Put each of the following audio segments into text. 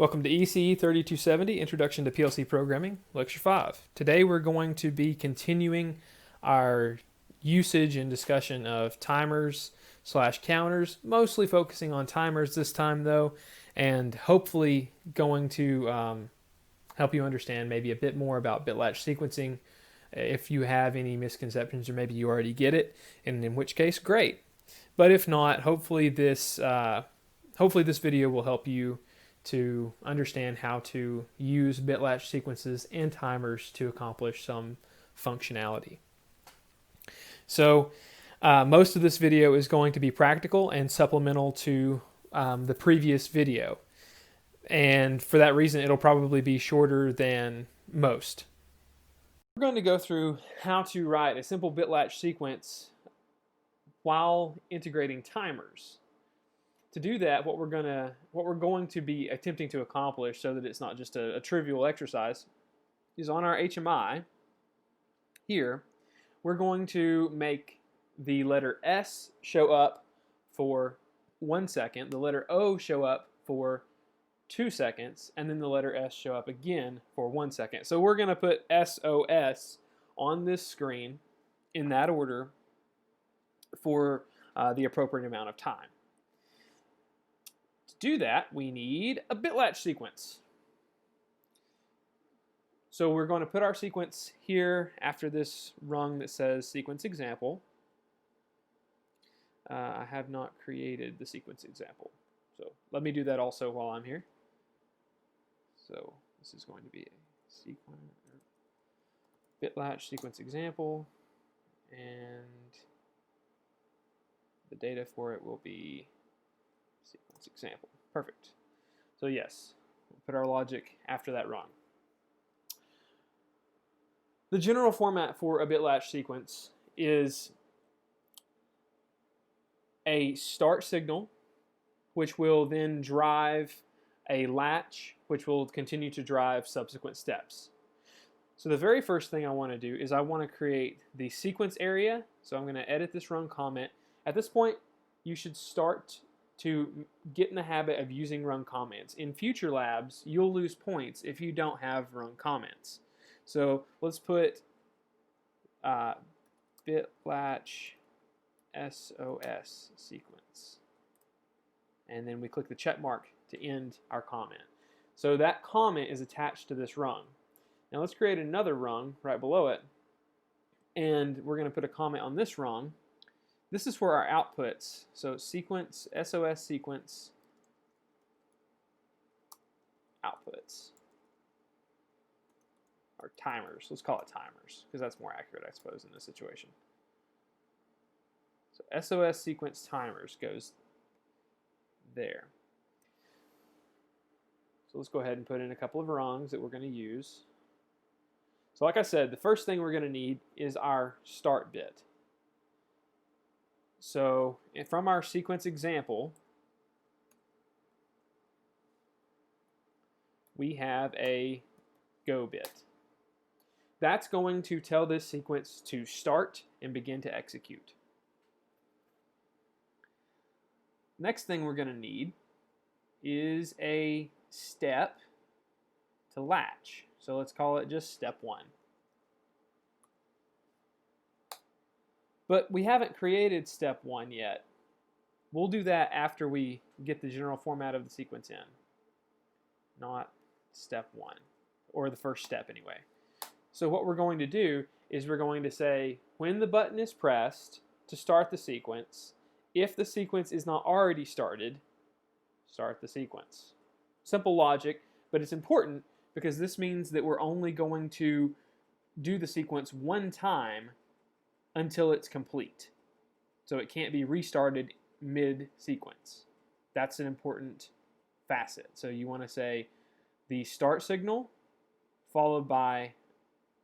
Welcome to ECE 3270, Introduction to PLC Programming, Lecture 5. Today we're going to be continuing our usage and discussion of timers / counters, mostly focusing on timers this time though, and hopefully going to help you understand maybe a bit more about bit latch sequencing if you have any misconceptions, or maybe you already get it, and in which case, great. But if not, hopefully this video will help you to understand how to use bit latch sequences and timers to accomplish some functionality. So most of this video is going to be practical and supplemental to the previous video. And for that reason, it'll probably be shorter than most. We're going to go through how to write a simple bit latch sequence while integrating timers. To do that, what we're going to be attempting to accomplish, so that it's not just a trivial exercise, is on our HMI here, we're going to make the letter S show up for 1 second, the letter O show up for 2 seconds, and then the letter S show up again for 1 second. So we're going to put SOS on this screen in that order for the appropriate amount of time. To do that, we need a bit latch sequence. So we're going to put our sequence here after this rung that says sequence example. I have not created the sequence example, so let me do that also while I'm here. So this is going to be a sequence bit latch sequence example, and the data for it will be sequence example. Perfect. So yes, we'll put our logic after that rung. The general format for a bit latch sequence is a start signal, which will then drive a latch, which will continue to drive subsequent steps. So the very first thing I want to do is I want to create the sequence area. So I'm going to edit this rung comment. At this point, you should start to get in the habit of using rung comments. In future labs, you'll lose points if you don't have rung comments. So let's put bit latch SOS sequence. And then we click the check mark to end our comment. So that comment is attached to this rung. Now let's create another rung right below it. And we're going to put a comment on this rung. This is for our outputs. So sequence, SOS sequence, outputs. Or timers. Let's call it timers, because that's more accurate, I suppose, in this situation. So SOS sequence timers goes there. So let's go ahead and put in a couple of rungs that we're going to use. So like I said, the first thing we're going to need is our start bit. So from our sequence example, we have a go bit. That's going to tell this sequence to start and begin to execute. Next thing we're going to need is a step to latch. So let's call it just step 1. But we haven't created step 1 yet. We'll do that after we get the general format of the sequence in. Not step 1, or the first step anyway. So what we're going to do is we're going to say when the button is pressed to start the sequence, if the sequence is not already started, start the sequence. Simple logic, but it's important because this means that we're only going to do the sequence one time until it's complete. So it can't be restarted mid-sequence. That's an important facet. So you want to say the start signal followed by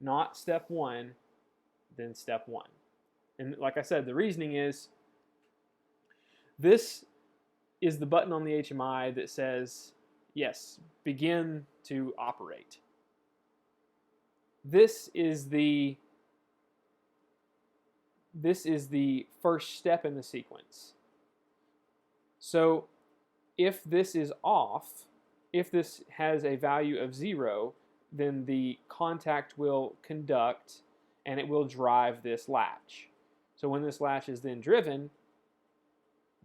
not step 1, then step 1. And like I said, the reasoning is this is the button on the HMI that says, yes, begin to operate. This is the first step in the sequence. So if this is off, if this has a value of 0, then the contact will conduct and it will drive this latch. So when this latch is then driven,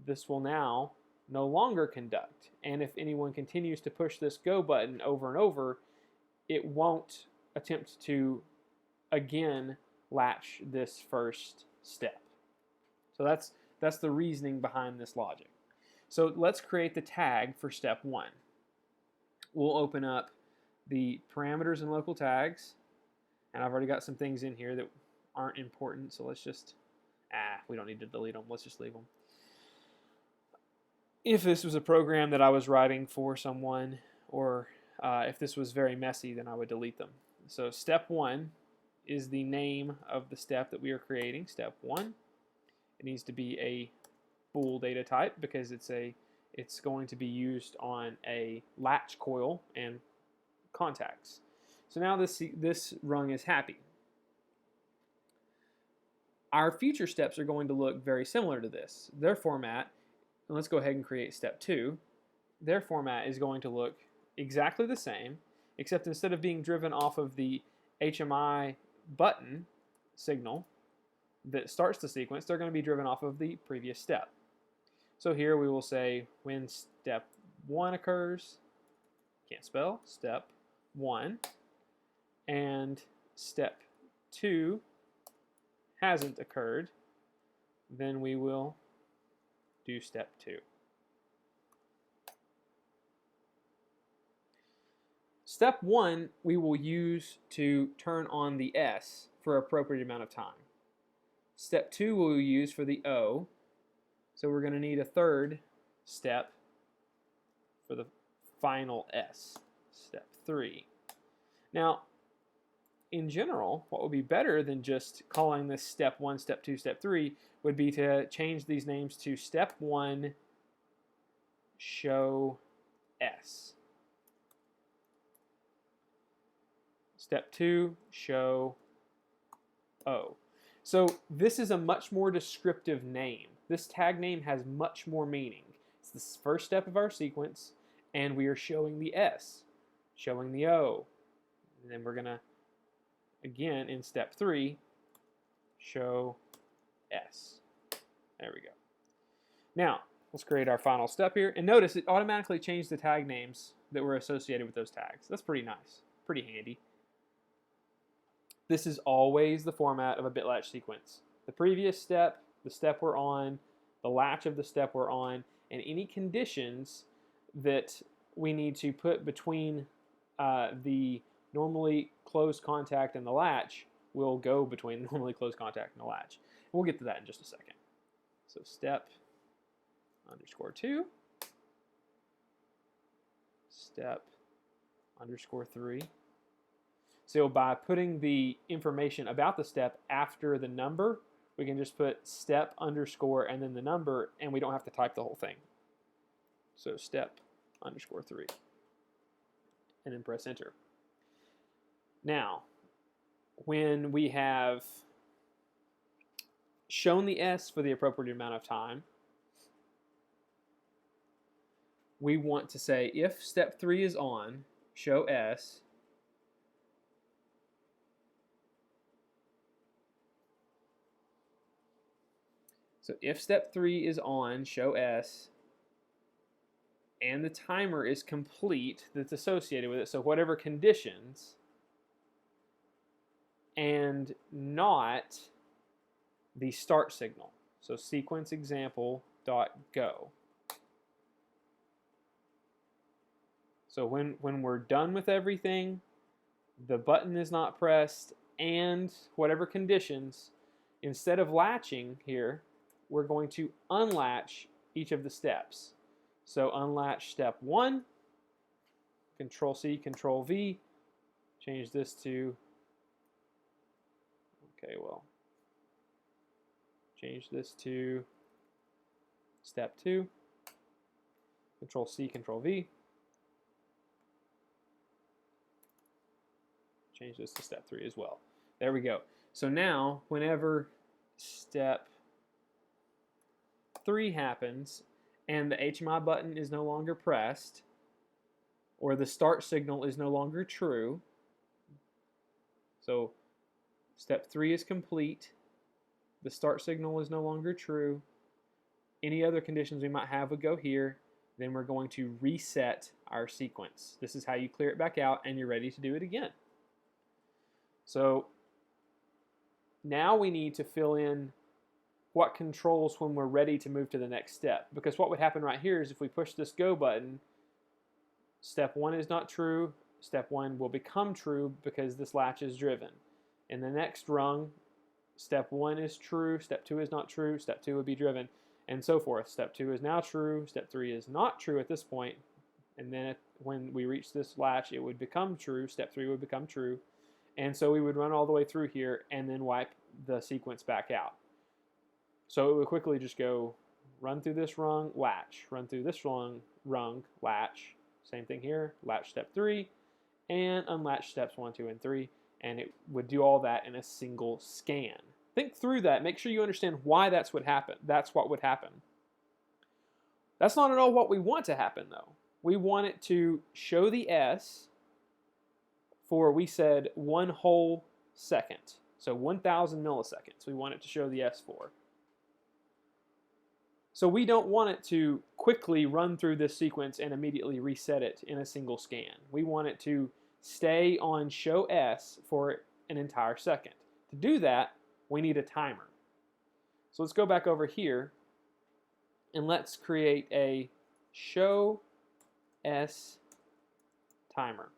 this will now no longer conduct. And if anyone continues to push this go button over and over, it won't attempt to again latch this first step. So that's the reasoning behind this logic. So let's create the tag for step 1. We'll open up the parameters and local tags, and I've already got some things in here that aren't important, so let's just, we don't need to delete them, let's just leave them. If this was a program that I was writing for someone, or if this was very messy, then I would delete them. So step 1 is the name of the step that we are creating, step 1. It needs to be a bool data type because it's going to be used on a latch coil and contacts. So now this rung is happy. Our future steps are going to look very similar to this. Their format, and let's go ahead and create step 2. Their format is going to look exactly the same, except instead of being driven off of the HMI button signal that starts the sequence, they're going to be driven off of the previous step. So here we will say when step 1 occurs, can't spell, step 1, and step 2 hasn't occurred, then we will do step 2. Step 1 we will use to turn on the S for appropriate amount of time. Step 2 we'll use for the O, so we're going to need a third step for the final S, step 3. Now, in general, what would be better than just calling this step 1, step 2, step 3 would be to change these names to step 1 show S. Step 2 show O. So this is a much more descriptive name. This tag name has much more meaning. It's the first step of our sequence, and we are showing the S, showing the O. And then we're going to, again, in step 3, show S. There we go. Now, let's create our final step here. And notice it automatically changed the tag names that were associated with those tags. That's pretty nice, pretty handy. This is always the format of a bit latch sequence. The previous step, the step we're on, the latch of the step we're on, and any conditions that we need to put between the normally closed contact and the latch will go between the normally closed contact and the latch. And we'll get to that in just a second. So step _2, step _3. So by putting the information about the step after the number, we can just put step underscore and then the number, and we don't have to type the whole thing. So step _3, and then press enter. Now, when we have shown the S for the appropriate amount of time, we want to say if step 3 is on, show S. So if step 3 is on, show S, and the timer is complete that's associated with it, so whatever conditions, and not the start signal. So sequence example dot go. So when we're done with everything, the button is not pressed, and whatever conditions, instead of latching here, we're going to unlatch each of the steps. So unlatch step 1, Control C, Control V, change this to, okay, well, change this to step 2, Control C, Control V, change this to step 3 as well. There we go. So now, whenever step 3 happens and the HMI button is no longer pressed, or the start signal is no longer true. So step 3 is complete. The start signal is no longer true. Any other conditions we might have would go here. Then we're going to reset our sequence. This is how you clear it back out and you're ready to do it again. So now we need to fill in what controls when we're ready to move to the next step. Because what would happen right here is if we push this go button, step 1 is not true. Step 1 will become true because this latch is driven. In the next rung, step 1 is true, step 2 is not true, step 2 would be driven, and so forth. Step 2 is now true, step 3 is not true at this point, and then when we reach this latch, it would become true, step 3 would become true, and so we would run all the way through here and then wipe the sequence back out. So it would quickly just go run through this rung, latch, run through this rung, latch, same thing here, latch step 3, and unlatch steps 1, 2, and 3, and it would do all that in a single scan. Think through that. Make sure you understand why that's what happened. That's what would happen. That's not at all what we want to happen, though. We want it to show the S for, we said, 1 whole second. So 1,000 milliseconds we want it to show the S for. So we don't want it to quickly run through this sequence and immediately reset it in a single scan. We want it to stay on show S for an entire second. To do that, we need a timer. So let's go back over here and let's create a show S timer.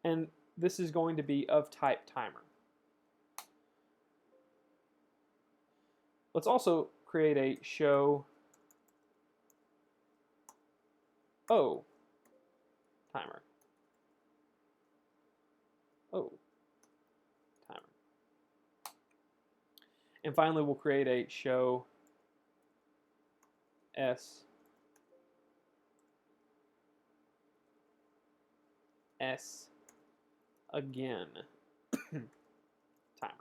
And this is going to be of type timer. Let's also create a show O timer. O timer. And finally, we'll create a show S again timer.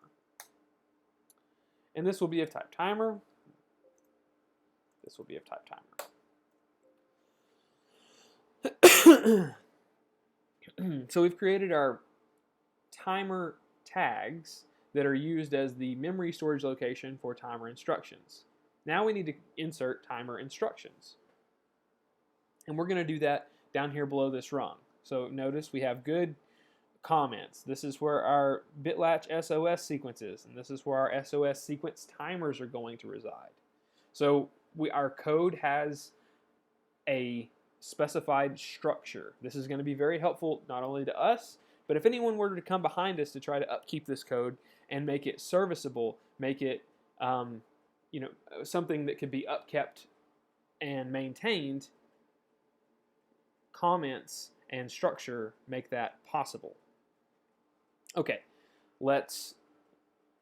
And this will be of type timer. This will be of type timer. So we've created our timer tags that are used as the memory storage location for timer instructions. Now we need to insert timer instructions. And we're going to do that down here below this rung. So notice we have good comments. This is where our bitlatch SOS sequence is, and this is where our SOS sequence timers are going to reside. So our code has a specified structure. This is going to be very helpful not only to us, but if anyone were to come behind us to try to upkeep this code and make it serviceable, make it something that could be upkept and maintained, comments and structure make that possible. Okay, let's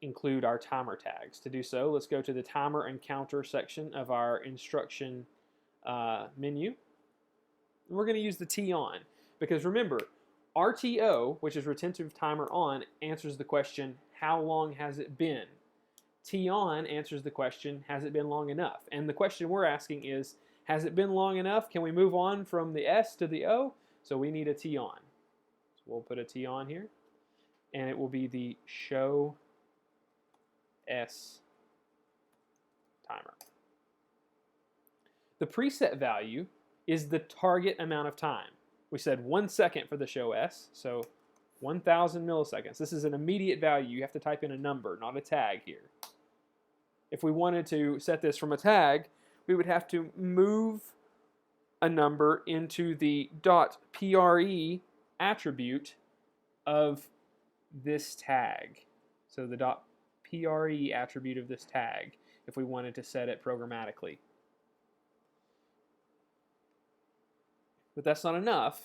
include our timer tags. To do so, let's go to the timer and counter section of our instruction menu. And we're going to use the T on because remember, RTO, which is retentive timer on, answers the question, how long has it been? T on answers the question, has it been long enough? And the question we're asking is, has it been long enough? Can we move on from the S to the O? So we need a T on. So we'll put a T on here, and it will be the show S timer. The preset value is the target amount of time. We said 1 second for the show S, so 1,000 milliseconds. This is an immediate value. You have to type in a number, not a tag here. If we wanted to set this from a tag, we would have to move a number into the .pre attribute of this tag. So the .pre attribute of this tag, if we wanted to set it programmatically. But that's not enough.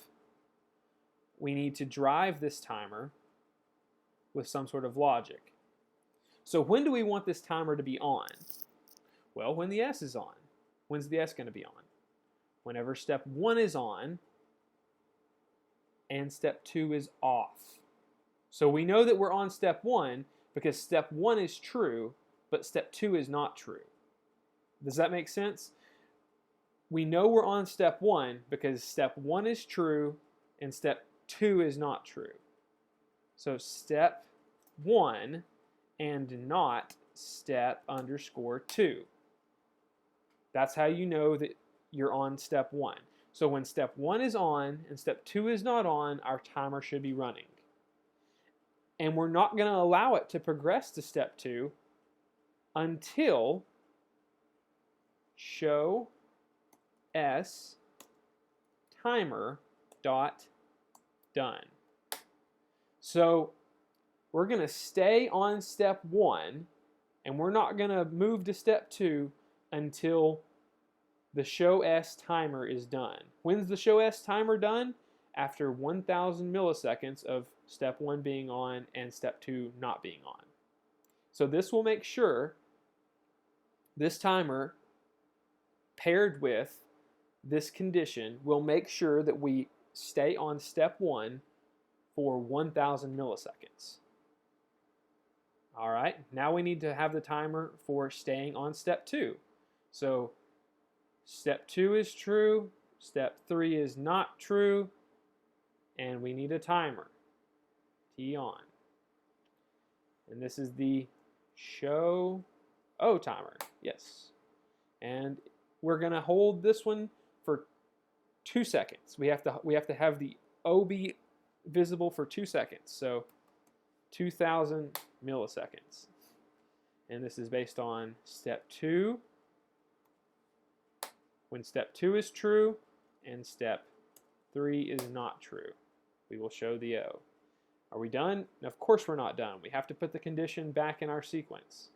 We need to drive this timer with some sort of logic. So when do we want this timer to be on? Well, when the S is on. When's the S going to be on? Whenever step 1 is on and step 2 is off. So we know that we're on step 1 because step 1 is true, but step 2 is not true. Does that make sense? we know we're on step 1 because step 1 is true and step 2 is not true. So step 1 and not step underscore 2. That's how you know that you're on step 1. So when step 1 is on and step 2 is not on, our timer should be running. And we're not going to allow it to progress to step 2 until show s timer dot done. So we're going to stay on step 1 and we're not going to move to step 2 until the show s timer is done. When's the show s timer done? After 1,000 milliseconds of step 1 being on and step 2 not being on. So this will make sure, this timer paired with this condition will make sure that we stay on step 1 for 1,000 milliseconds. All right, now we need to have the timer for staying on step 2. So step 2 is true, step 3 is not true, and we need a timer, T on. And this is the show O timer, yes. And we're gonna hold this one for 2 seconds. We have to have the O be visible for 2 seconds. So 2,000 milliseconds. And this is based on step 2, when step 2 is true and step 3 is not true. We will show the O. Are we done? Of course we're not done. We have to put the condition back in our sequence.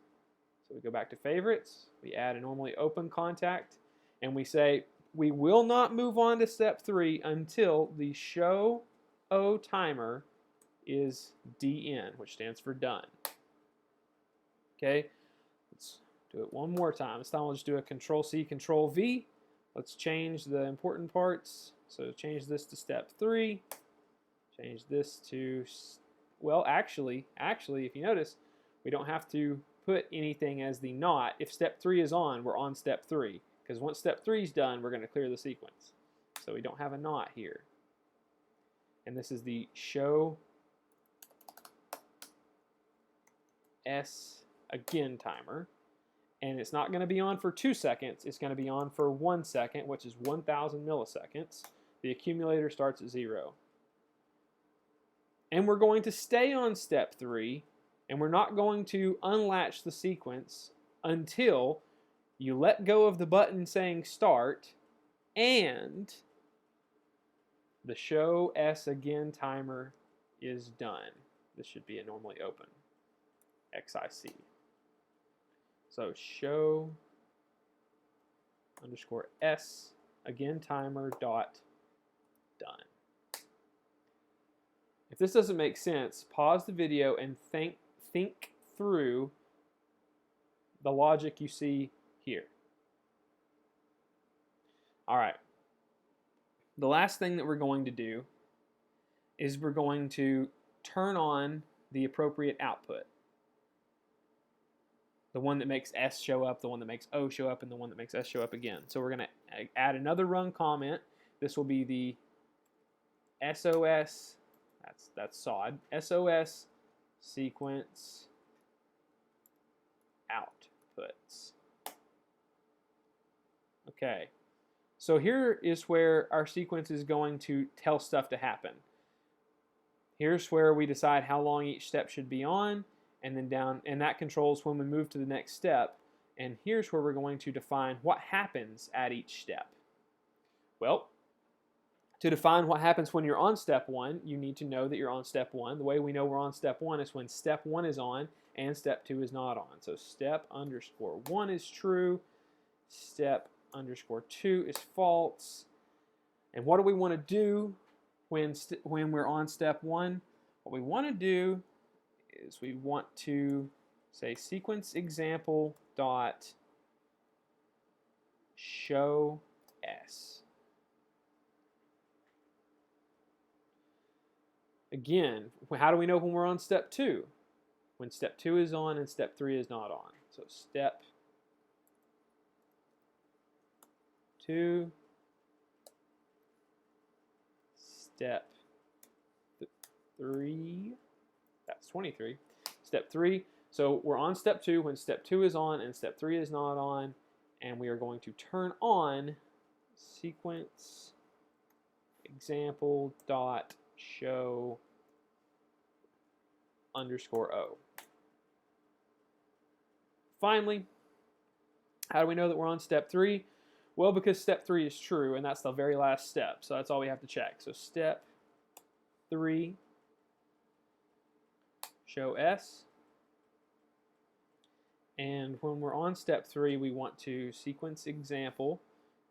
So we go back to favorites, we add a normally open contact, and we say we will not move on to step 3 until the show O timer is DN, which stands for done. Okay, let's do it one more time. This time we'll just do a Control C, Control V. Let's change the important parts. So change this to step 3. Change this to, well, actually, if you notice, we don't have to put anything as the not. If step 3 is on, we're on step 3. Because once step 3 is done, we're going to clear the sequence. So we don't have a not here. And this is the show S again timer. And it's not going to be on for 2 seconds. It's going to be on for 1 second, which is 1,000 milliseconds. The accumulator starts at 0. And we're going to stay on step 3, and we're not going to unlatch the sequence until you let go of the button saying start and the show S again timer is done. This should be a normally open XIC. So show underscore S again timer dot done. If this doesn't make sense, pause the video and think through the logic you see here. All right. The last thing that we're going to do is we're going to turn on the appropriate output. The one that makes S show up, the one that makes O show up, and the one that makes S show up again. So we're going to add another run comment. This will be the SOS, that's SOD, SOS sequence outputs. Okay, so here is where our sequence is going to tell stuff to happen. Here's where we decide how long each step should be on, and then down, and that controls when we move to the next step. And here's where we're going to define what happens at each step. Well, to define what happens when you're on step 1, you need to know that you're on step 1. The way we know we're on step 1 is when step 1 is on and step 2 is not on. So step underscore 1 is true, step underscore 2 is false. And what do we want to do when we're on step 1? What we want to do is we want to say sequence example dot show S. Again, how do we know when we're on step 2? When step 2 is on and step 3 is not on. So step 2, step 3, that's 23, step 3. So we're on step 2 when step 2 is on and step 3 is not on, and we are going to turn on sequence example dot show underscore O. Finally, how do we know that we're on step 3? Well, because step 3 is true, and that's the very last step. So that's all we have to check. So step 3, show S. And when we're on step 3, we want to sequence example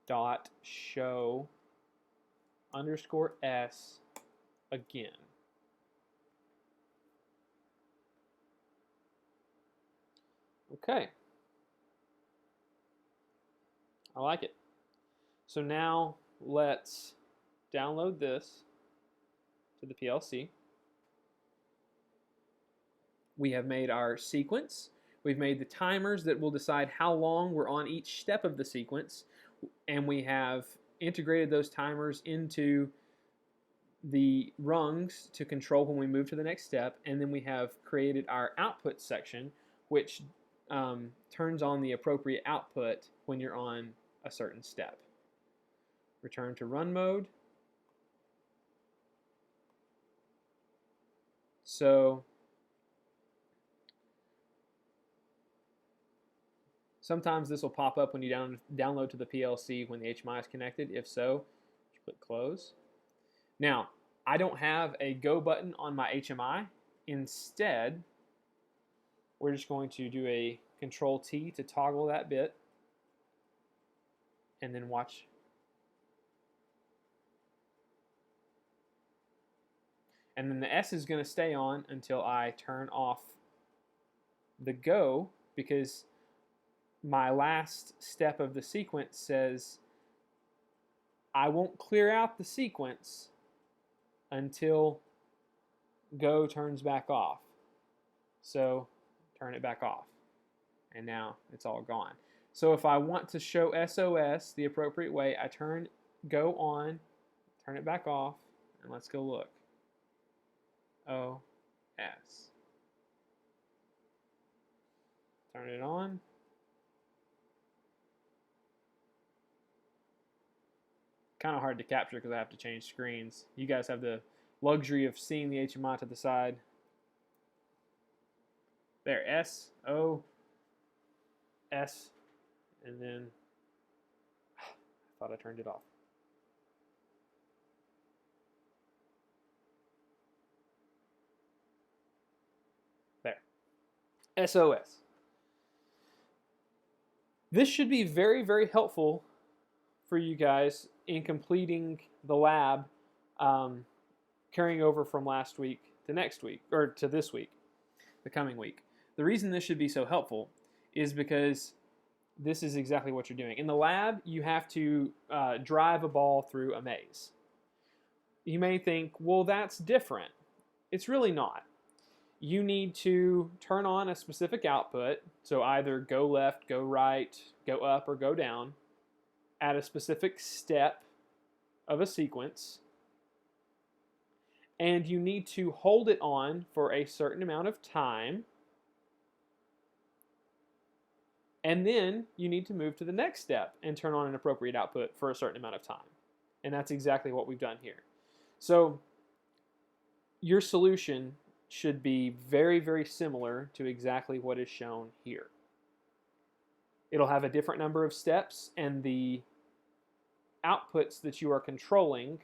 dot show underscore S again. Okay. I like it. So now let's download this to the PLC. We have made our sequence. We've made the timers that will decide how long we're on each step of the sequence, and we have integrated those timers into the rungs to control when we move to the next step, and then we have created our output section, which turns on the appropriate output when you're on a certain step. Return to run mode. So sometimes this will pop up when you download to the PLC when the HMI is connected. If so, click close. Now, I don't have a go button on my HMI. Instead, we're just going to do a Control T to toggle that bit, and then watch. And then the S is going to stay on until I turn off the go, because my last step of the sequence says I won't clear out the sequence until go turns back off. So turn it back off. And now it's all gone. So if I want to show SOS the appropriate way, I turn go on, turn it back off, and let's go look. OS. Turn it on. Kind of hard to capture because I have to change screens. You guys have the luxury of seeing the HMI to the side. There, S, O, S, and then I thought I turned it off. There. SOS. This should be very, very helpful for you guys in completing the lab, carrying over from last week to next week, or to this week, the coming week. The reason this should be so helpful is because this is exactly what you're doing. In the lab, you have to drive a ball through a maze. You may think, well, that's different. It's really not. You need to turn on a specific output, so either go left, go right, go up, or go down, at a specific step of a sequence, and you need to hold it on for a certain amount of time, and then you need to move to the next step and turn on an appropriate output for a certain amount of time. And that's exactly what we've done here. So your solution should be very, very similar to exactly what is shown here. It'll have a different number of steps, and the outputs that you are controlling